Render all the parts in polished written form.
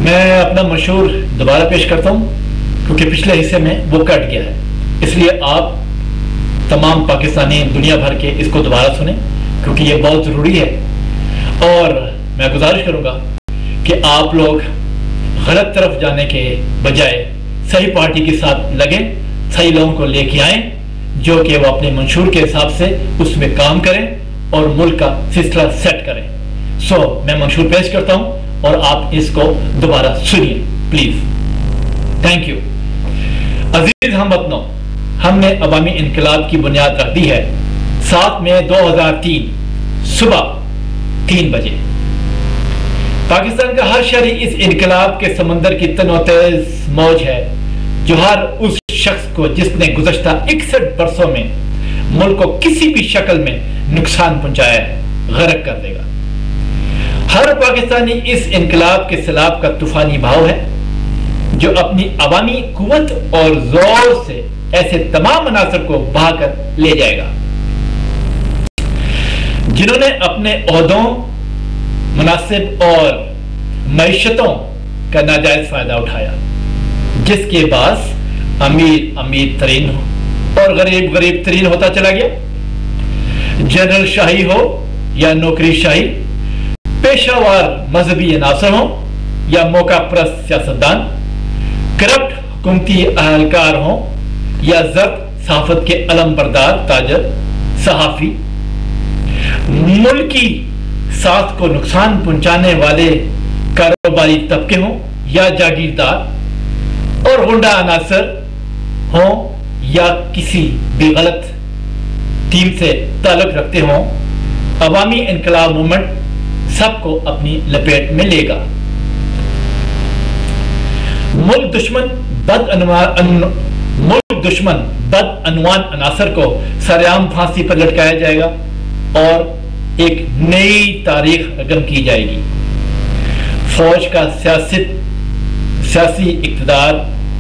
میں اپنا مشہور دوبارہ پیش کرتا ہوں کیونکہ پچھلے حصے میں وہ کٹ گیا ہے، اس لیے آپ تمام پاکستانی دنیا بھر کے اس کو دوبارہ سنیں کیونکہ یہ بہت ضروری ہے. اور میں گزارش کروں گا کہ آپ لوگ غلط طرف جانے کے بجائے صحیح پارٹی کے ساتھ لگیں، صحیح لوگوں کو لے کے آئیں جو کہ وہ اپنے منشور کے حساب سے اس میں کام کریں اور ملک کا سلسلہ سیٹ کریں. میں منشور پیش کرتا ہوں اور آپ اس کو دوبارہ سنیے پلیز. Thank you. عزیز ہم وطنوں، ہم نے عوامی انقلاب کی بنیاد رکھ دی ہے 7 مئی 2003 صبح 3 بجے. پاکستان کا ہر شہری اس انقلاب کے سمندر کی تن و تیز موج ہے جو ہر اس شخص کو جس نے گزشتہ 61 برسوں میں ملک کو کسی بھی شکل میں نقصان پہنچایا ہے غرق کر دے گا. ہر پاکستانی اس انقلاب کے سیلاب کا طوفانی بہاؤ ہے جو اپنی عوامی قوت اور زور سے ایسے تمام عناصر کو بہا کر لے جائے گا جنہوں نے اپنے عہدوں، مناصب اور معیشتوں کا ناجائز فائدہ اٹھایا، جس کے باعث امیر امیر ترین ہو اور غریب غریب ترین ہوتا چلا گیا. جنرل شاہی ہو یا نوکری شاہی، پیشہ وار مذہبی عناصر ہوں یا موقع پرست سیاستدان، کرپٹ حکومتی اہلکار ہوں یا زرد صحافت کے علم بردار تاجر صحافی، ملکی ساخت کو نقصان پہنچانے والے کاروباری طبقے ہوں یا جاگیردار، اور غنڈہ عناصر ہوں یا کسی بھی غلط ٹیم سے تعلق رکھتے ہوں، عوامی انقلاب موومنٹ سب کو اپنی لپیٹ میں لے گا. ملک دشمن بد عنوان عناصر کو سرعام پھانسی پر لٹکایا جائے گا اور ایک نئی تاریخ رقم کی جائے گی. فوج کا سیاسی اقتدار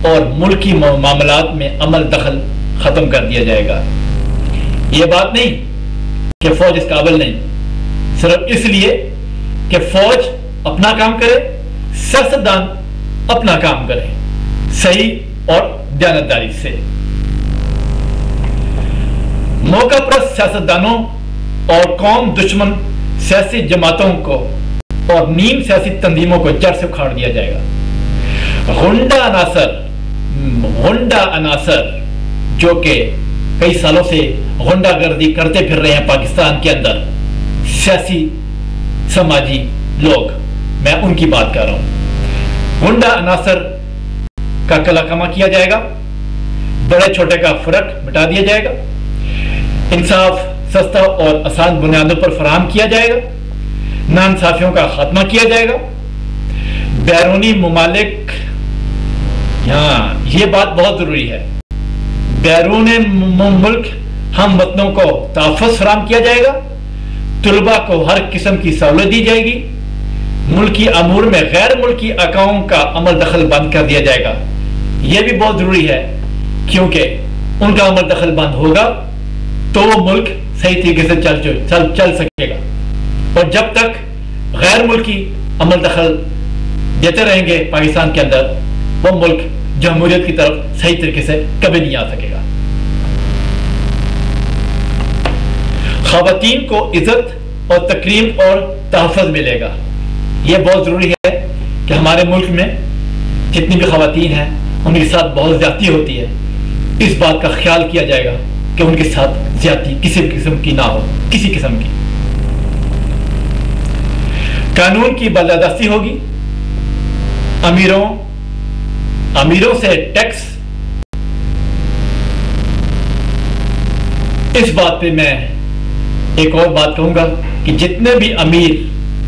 اور ملکی معاملات میں عمل دخل ختم کر دیا جائے گا. یہ بات نہیں کہ فوج اس قابل نہیں، صرف اس لیے کہ فوج اپنا کام کرے، سیاستدان اپنا کام کرے صحیح اور دیانتداری سے. موقع پرست سیاستدانوں اور قوم دشمن سیاسی جماعتوں کو اور نیم سیاسی تنظیموں کو جڑ سے اکھاڑ دیا جائے گا. غنڈہ عناصر جو کہ کئی سالوں سے غنڈہ گردی کرتے پھر رہے ہیں پاکستان کے اندر، سیاسی سماجی لوگ، میں ان کی بات کر رہا ہوں. غنڈہ عناصر کا کلا کما کیا جائے گا، بڑے چھوٹے کا فرق مٹا دیا جائے گا، انصاف سستا اور آسان بنیادوں پر فراہم کیا جائے گا، ناانصافیوں کا خاتمہ کیا جائے گا. بیرونی ممالک، یہ بات بہت ضروری ہے، بیرون ملک ہم وطنوں کو تحفظ فراہم کیا جائے گا، طلباء کو ہر قسم کی سہولت دی جائے گی، ملکی امور میں غیر ملکی اکاؤں کا عمل دخل بند کر دیا جائے گا. یہ بھی بہت ضروری ہے کیونکہ ان کا عمل دخل بند ہوگا تو وہ ملک صحیح طریقے سے چل سکے گا، اور جب تک غیر ملکی عمل دخل دیتے رہیں گے پاکستان کے اندر، وہ ملک جمہوریت کی طرف صحیح طریقے سے کبھی نہیں آ سکے گا. خواتین کو عزت اور تکریم اور تحفظ ملے گا. یہ بہت ضروری ہے کہ ہمارے ملک میں جتنی بھی خواتین ہیں ان کے ساتھ بہت زیادتی ہوتی ہے، اس بات کا خیال کیا جائے گا کہ ان کے ساتھ زیادتی کسی قسم کی نہ ہو، کسی قسم کی. قانون کی بالادستی ہوگی. امیروں سے ٹیکس، اس بات پہ میں ایک اور بات کہوں گا کہ جتنے بھی امیر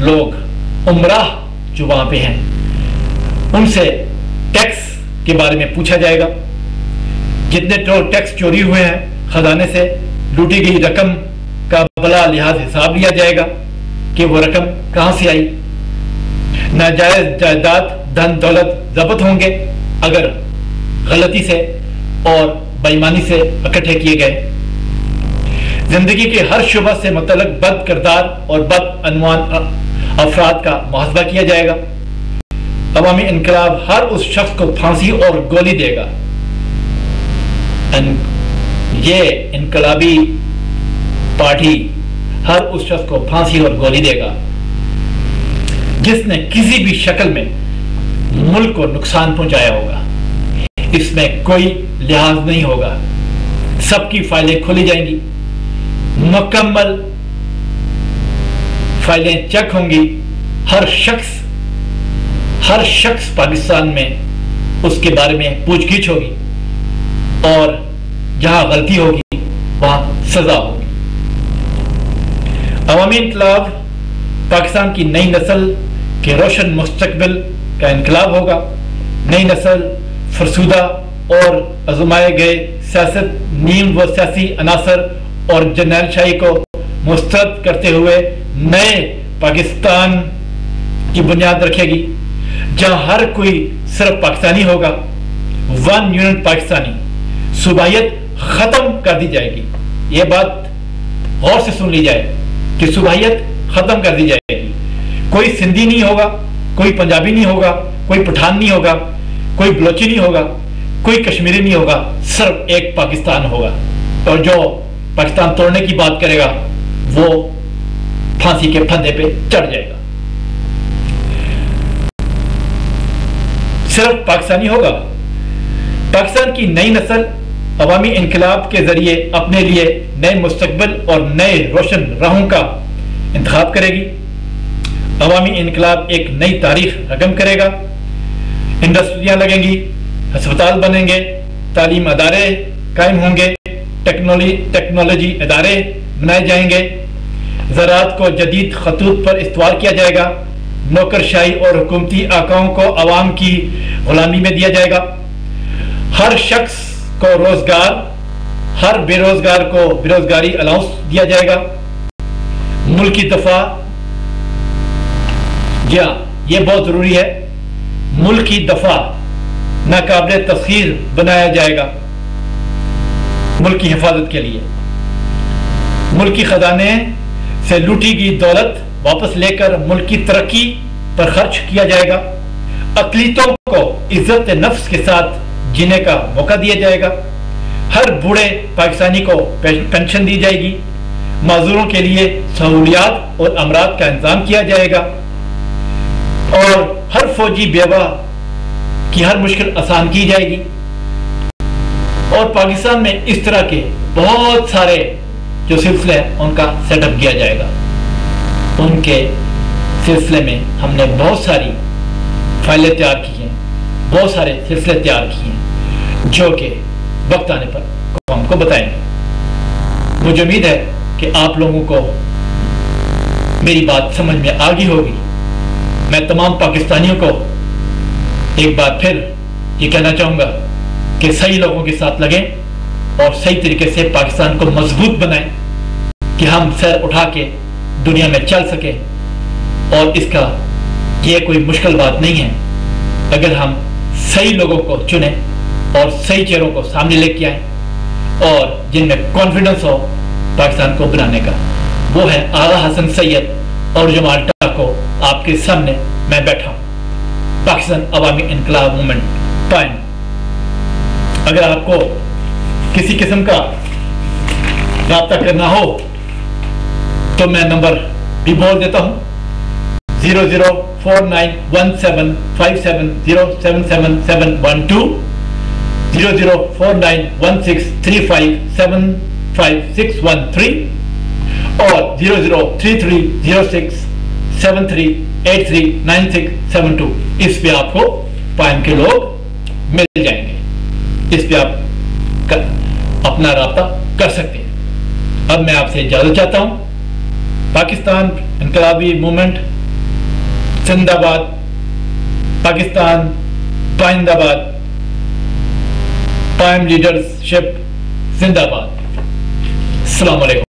لوگ عمراہ جو وہاں پہ ہیں ان سے ٹیکس کے بارے میں پوچھا جائے گا. جتنے ٹیکس چوری ہوئے ہیں، خزانے سے لوٹی گئی رقم کا بلا لحاظ حساب لیا جائے گا کہ وہ رقم کہاں سے آئی. ناجائز جائیداد، دھن دولت ضبط ہوں گے اگر غلطی سے اور بےایمانی سے اکٹھے کیے گئے. زندگی کے ہر شعبہ سے متعلق بد کردار اور بد عنوان افراد کا محاسبہ کیا جائے گا. عوامی انقلاب ہر اس شخص کو پھانسی اور گولی دے گا. یہ انقلابی پارٹی ہر اس شخص کو پھانسی اور گولی دے گا جس نے کسی بھی شکل میں ملک کو نقصان پہنچایا ہوگا. اس میں کوئی لحاظ نہیں ہوگا. سب کی فائلیں کھولی جائیں گی, مکمل فائلیں چیک ہوں گی. ہر شخص پاکستان میں اس کے بارے میں پوچھ گچھ ہوگی اور جہاں غلطی ہوگی وہاں سزا ہوگی. عوامی انقلاب پاکستان کی نئی نسل کے روشن مستقبل کا انقلاب ہوگا. نئی نسل فرسودہ اور آزمائے گئے سیاست نیم و سیاسی عناصر اور جرنیل شاہی کو مسترد کرتے ہوئے نئے پاکستان کی بنیاد رکھے گی جہاں ہر کوئی صرف پاکستانی ہوگا. ون یونٹ پاکستانی صوبائیت ختم کر دی جائے گی. یہ بات غور سے سن لی جائے کہ صوبائیت ختم کر دی جائے گی. کوئی سندھی نہیں ہوگا, کوئی پنجابی نہیں ہوگا, کوئی پٹھان نہیں ہوگا, کوئی بلوچی نہیں ہوگا, کوئی کشمیری نہیں ہوگا. صرف ایک پاکستان ہوگا. اور جو پاکستان توڑنے کی بات کرے گا وہ پھانسی کے پھندے پہ چڑھ جائے گا. صرف پاکستانی ہوگا. پاکستان کی نئی نسل عوامی انقلاب کے ذریعے اپنے لیے نئے مستقبل اور نئے روشن راہوں کا انتخاب کرے گی. عوامی انقلاب ایک نئی تاریخ رقم کرے گا. انڈسٹریاں لگیں گی, ہسپتال بنیں گے, تعلیم ادارے قائم ہوں گے, ٹیکنالوجی ادارے بنائے جائیں گے, زراعت کو جدید خطوط پر استوار کیا جائے گا, نوکرشاہی اور حکومتی آقاؤں کو عوام کی غلامی میں دیا جائے گا, ہر شخص کو روزگار, ہر بے روزگار کو بے روزگاری الاؤنس دیا جائے گا, ملکی دفاع, جی ہاں یہ بہت ضروری ہے, ملکی دفاع ناقابل تسخیر بنایا جائے گا ملک کی حفاظت کے لیے. ملکی خزانے سے لوٹی گئی دولت واپس لے کر ملک کی ترقی پر خرچ کیا جائے گا, اقلیتوں کو عزت نفس کے ساتھ جینے کا موقع دیا جائے گا, ہر بوڑھے پاکستانی کو پینشن دی جائے گی, معذوروں کے لیے سہولیات اور امراض کا انتظام کیا جائے گا, اور ہر فوجی بیوہ کی ہر مشکل آسان کی جائے گی. اور پاکستان میں اس طرح کے بہت سارے جو سلسلے ہیں ان کا سیٹ اپ کیا جائے گا. ان کے سلسلے میں ہم نے بہت ساری فائلیں تیار کی ہیں, بہت سارے سلسلے تیار کیے ہیں جو کہ وقت آنے پر ہم کو بتائیں گے. مجھے امید ہے کہ آپ لوگوں کو میری بات سمجھ میں آ گئی ہوگی. میں تمام پاکستانیوں کو ایک بار پھر یہ کہنا چاہوں گا کہ صحیح لوگوں کے ساتھ لگیں اور صحیح طریقے سے پاکستان کو مضبوط بنائیں کہ ہم سر اٹھا کے دنیا میں چل سکیں. اور اس کا یہ کوئی مشکل بات نہیں ہے اگر ہم صحیح لوگوں کو چنیں اور صحیح چہروں کو سامنے لے کے آئیں اور جن میں کانفیڈنس ہو پاکستان کو بنانے کا. وہ ہے آغا حسن سید اور جمال ٹاکو. آپ کے سامنے میں بیٹھا ہوں. پاکستان عوامی انقلاب موومنٹ قائم. اگر آپ کو کسی قسم کا رابطہ کرنا ہو تو میں نمبر بھی بول دیتا ہوں 00491757077712 00491635755613 اور 00330673839672. اس پہ آپ کو پائم کے لوگ مل جائیں گے. اس پہ آپ اپنا رابطہ کر سکتے ہیں. اب میں آپ سے اجازت چاہتا ہوں. پاکستان انقلابی موومنٹ زندہ باد. پاکستان پائندہ باد. پائم لیڈرشپ زندہ باد. السلام علیکم.